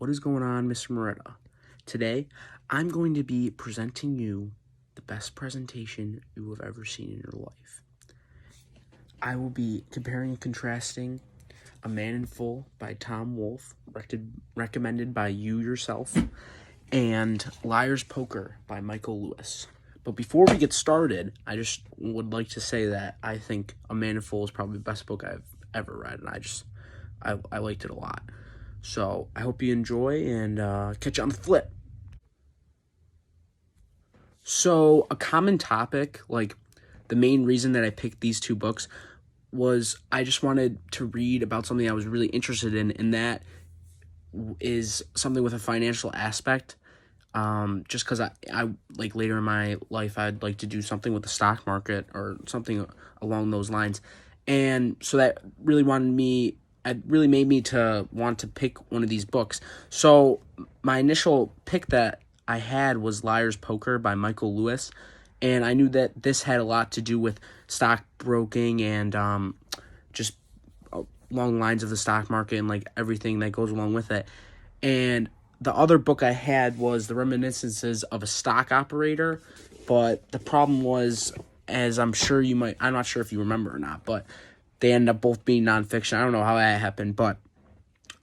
What is going on, Mr. Moretta? Today, I'm going to be presenting you the best presentation you have ever seen in your life. I will be comparing and contrasting A Man in Full by Tom Wolfe, recommended by you yourself, and Liar's Poker by Michael Lewis. But before we get started, I just would like to say that I think A Man in Full is probably the best book I've ever read, and I liked it a lot. So I hope you enjoy, and catch you on the flip. So a common topic, like the main reason that I picked these two books, was I just wanted to read about something I was really interested in, and that is something with a financial aspect. Just because I like later in my life, I'd like to do something with the stock market or something along those lines. And so that really it really made me to want to pick one of these books. So my initial pick that I had was Liar's Poker by Michael Lewis. And I knew that this had a lot to do with stockbroking and just along the lines of the stock market and like everything that goes along with it. And the other book I had was The Reminiscences of a Stock Operator, but the problem was, as I'm not sure if you remember or not, but they ended up both being nonfiction. I don't know how that happened, but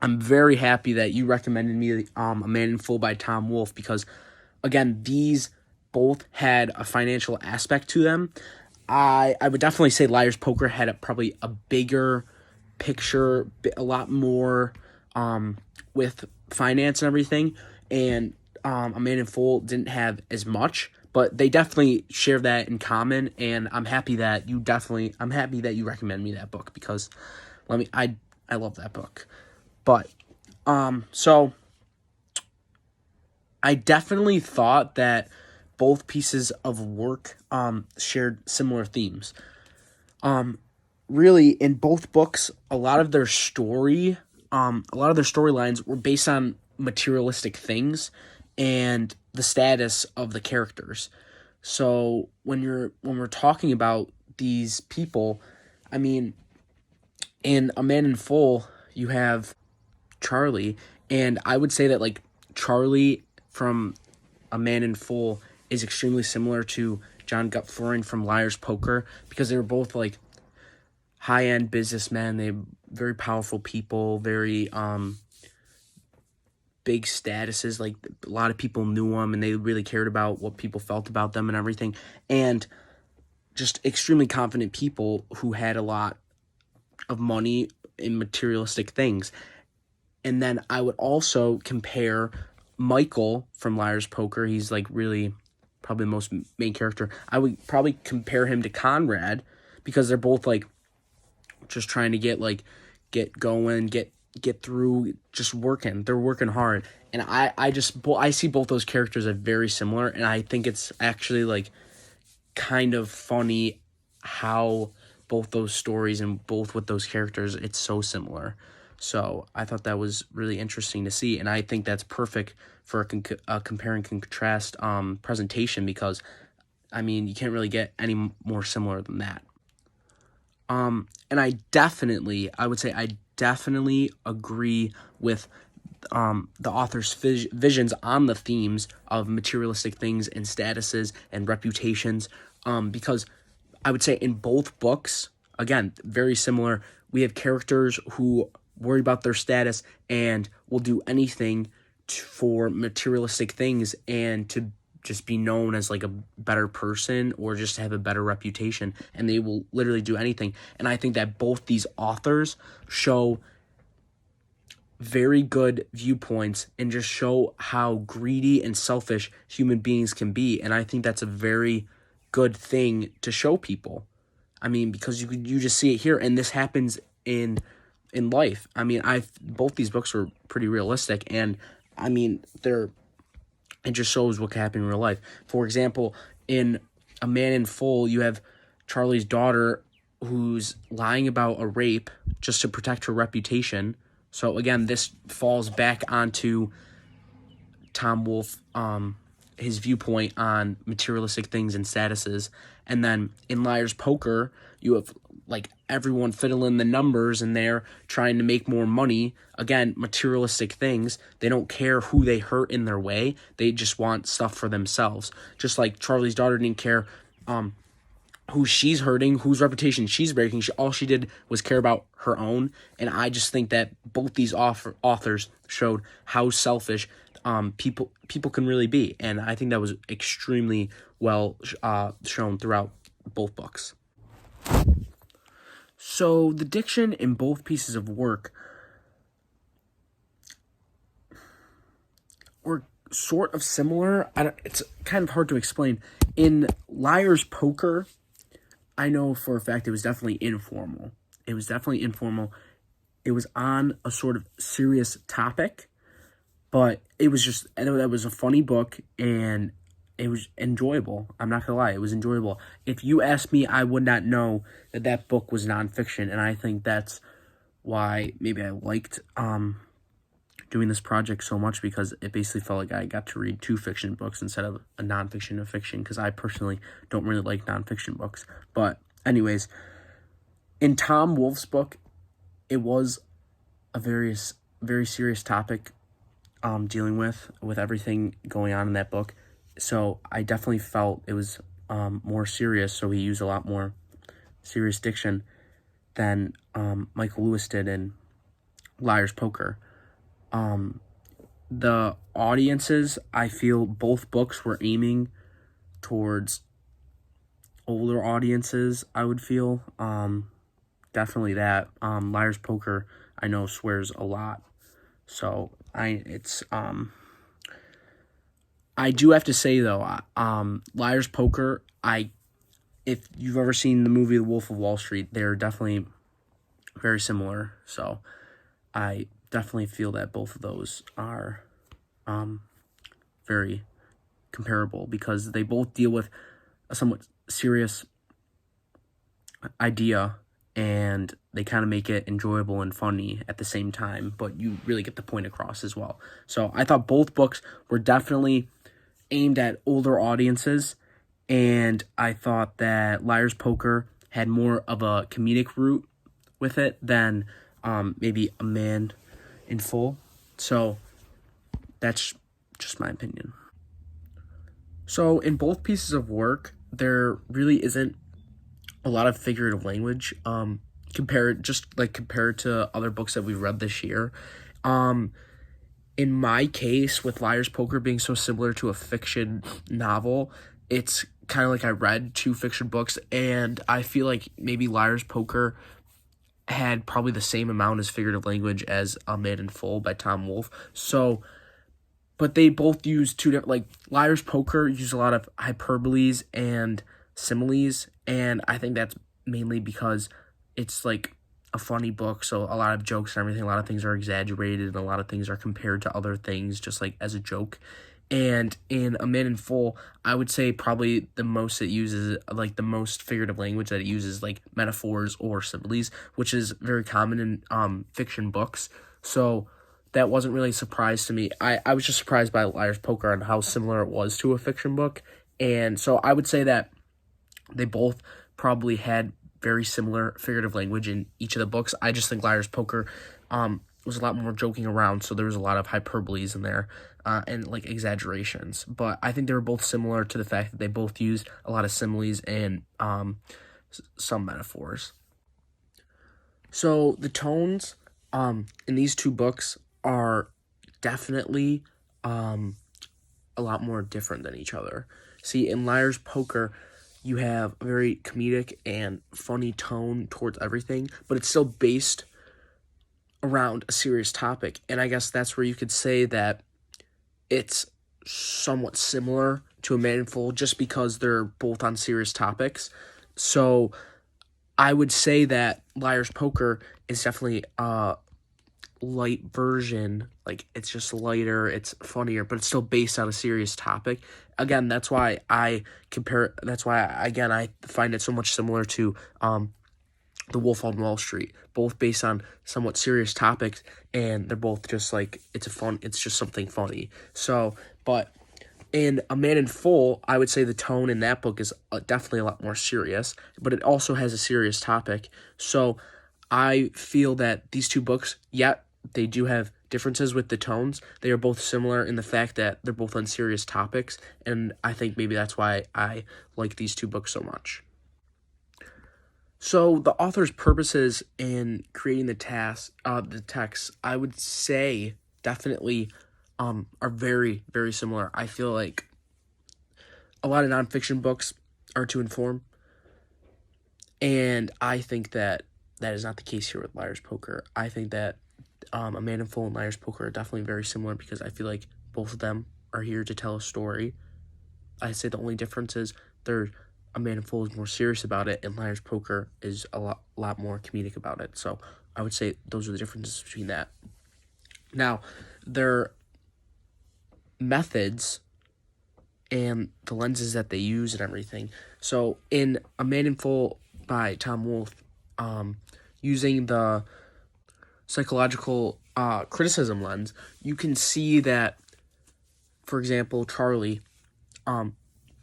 I'm very happy that you recommended me A Man in Full by Tom Wolfe, because, again, these both had a financial aspect to them. I would definitely say Liar's Poker had probably a bigger picture, a lot more with finance and everything, and A Man in Full didn't have as much, but they definitely share that in common. And I'm happy that you recommend me that book, because I love that book. But so I definitely thought that both pieces of work shared similar themes. Really, in both books, a lot of their storylines were based on materialistic things and the status of the characters. So when we're talking about these people, I mean, in A Man in Full, you have Charlie, and I would say that like Charlie from A Man in Full is extremely similar to John Gutfreund from Liar's Poker, because they were both like high-end businessmen. They very powerful people, very big statuses. Like, a lot of people knew them, and they really cared about what people felt about them and everything. And just extremely confident people who had a lot of money in materialistic things. And then I would also compare Michael from Liar's Poker. He's like really probably the most main character. I would probably compare him to Conrad, because they're both like just trying to get going, get through, just working. They're working hard. And I see both those characters as very similar, and I think it's actually like kind of funny how both those stories and both with those characters, it's so similar. So I thought that was really interesting to see, and I think that's perfect for a compare and contrast presentation, because I mean, you can't really get any more similar than that. And I would say I definitely agree with the author's visions on the themes of materialistic things and statuses and reputations, because I would say in both books, again, very similar. We have characters who worry about their status and will do anything for materialistic things and to just be known as like a better person or just have a better reputation, and they will literally do anything. And I think that both these authors show very good viewpoints and just show how greedy and selfish human beings can be. And I think that's a very good thing to show people. I mean, because you just see it here, and this happens in life. I mean, both these books were pretty realistic, and I mean, it just shows what can happen in real life. For example, in A Man in Full, you have Charlie's daughter who's lying about a rape just to protect her reputation. So again, this falls back onto Tom Wolfe, his viewpoint on materialistic things and statuses. And then in Liar's Poker, you have like everyone fiddling the numbers and they're trying to make more money. Again, materialistic things. They don't care who they hurt in their way. They just want stuff for themselves. Just like Charlie's daughter didn't care who she's hurting, whose reputation she's breaking. All she did was care about her own. And I just think that both these authors showed how selfish people can really be. And I think that was extremely well shown throughout both books. So the diction in both pieces of work were sort of similar. It's kind of hard to explain. In Liar's Poker, I know for a fact it was definitely informal. It was on a sort of serious topic, but it was a funny book, and it was enjoyable. I'm not gonna lie, it was enjoyable. If you ask me, I would not know that book was nonfiction, and I think that's why maybe I liked doing this project so much, because it basically felt like I got to read 2 fiction books instead of a nonfiction of fiction, because I personally don't really like nonfiction books. But anyways, in Tom Wolfe's book, it was a very serious topic dealing with everything going on in that book. So I definitely felt it was more serious, so he used a lot more serious diction than Michael Lewis did in Liar's Poker. The audiences, I feel both books were aiming towards older audiences, I would feel. Definitely that. Liar's Poker, I know, swears a lot. So I do have to say though, Liar's Poker, if you've ever seen the movie The Wolf of Wall Street, they're definitely very similar. So I definitely feel that both of those are very comparable, because they both deal with a somewhat serious idea, and they kind of make it enjoyable and funny at the same time, but you really get the point across as well. So I thought both books were definitely aimed at older audiences, and I thought that Liar's Poker had more of a comedic route with it than maybe A Man in Full. So that's just my opinion. So in both pieces of work, there really isn't a lot of figurative language compared to other books that we've read this year. In my case, with Liar's Poker being so similar to a fiction novel, it's kind of like I read 2 fiction books, and I feel like maybe Liar's Poker had probably the same amount as figurative language as A Man in Full by Tom Wolfe. So, but they both use 2 different, like Liar's Poker used a lot of hyperboles and similes, and I think that's mainly because it's like a funny book, so a lot of jokes and everything, a lot of things are exaggerated, and a lot of things are compared to other things just like as a joke. And in A Man in Full, I would say probably the most it uses, like the most figurative language that it uses, like metaphors or similes, which is very common in fiction books. So that wasn't really a surprise to me. I was just surprised by Liar's Poker and how similar it was to a fiction book. And so I would say that they both probably had very similar figurative language in each of the books. I just think Liar's Poker was a lot more joking around, so there was a lot of hyperboles in there and like exaggerations. But I think they were both similar to the fact that they both used a lot of similes and some metaphors. So the tones in these 2 books are definitely a lot more different than each other. See, in Liar's Poker, you have a very comedic and funny tone towards everything, but it's still based around a serious topic. And I guess that's where you could say that it's somewhat similar to A Man in Full, just because they're both on serious topics. So I would say that Liar's Poker is definitely a light version. Like, it's just lighter, it's funnier, but it's still based on a serious topic. Again, that's why I find it so much similar to The Wolf on Wall Street, both based on somewhat serious topics, and they're both just like, it's just something funny. So, but In A Man in Full, I would say the tone in that book is definitely a lot more serious, but it also has a serious topic. So I feel that these two books, yet they do have differences with the tones. They are both similar in the fact that they're both on serious topics, and I think maybe that's why I like these two books so much. So the author's purposes in creating the text, I would say definitely are very, very similar. I feel like a lot of nonfiction books are to inform, and I think that that is not the case here with Liar's Poker. I think that A Man in Full and Liar's Poker are definitely very similar because I feel like both of them are here to tell a story. I say the only difference is A Man in Full is more serious about it, and Liar's Poker is a lot more comedic about it. So I would say those are the differences between that. Now, their methods and the lenses that they use and everything. So in A Man in Full by Tom Wolfe, using the psychological criticism lens, you can see that, for example, Charlie,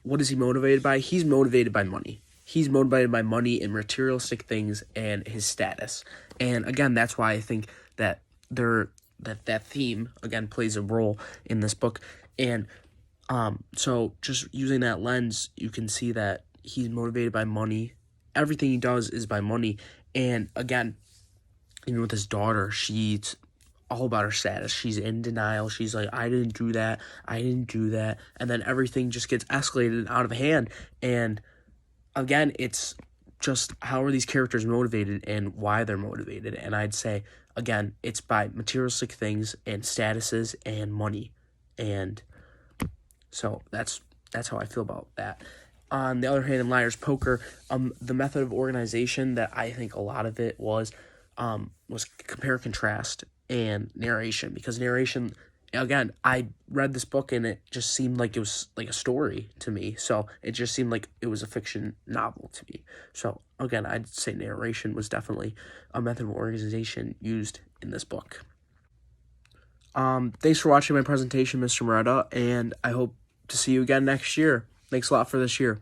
what is he motivated by? He's motivated by money. He's motivated by money and materialistic things and his status. And again, that's why I think that that theme again plays a role in this book. And so just using that lens, you can see that he's motivated by money. Everything he does is by money. And again, even with his daughter, she's all about her status. She's in denial. She's like, I didn't do that. I didn't do that. And then everything just gets escalated and out of hand. And again, it's just how are these characters motivated and why they're motivated. And I'd say, again, it's by materialistic things and statuses and money. And so that's how I feel about that. On the other hand, in Liar's Poker, the method of organization that I think a lot of it was compare contrast and narration, because narration, again, I read this book and it just seemed like it was like a story to me. So it just seemed like it was a fiction novel to me. So again, I'd say narration was definitely a method of organization used in this book. Thanks for watching my presentation, Mr. Moretta, and I hope to see you again next year. Thanks a lot for this year.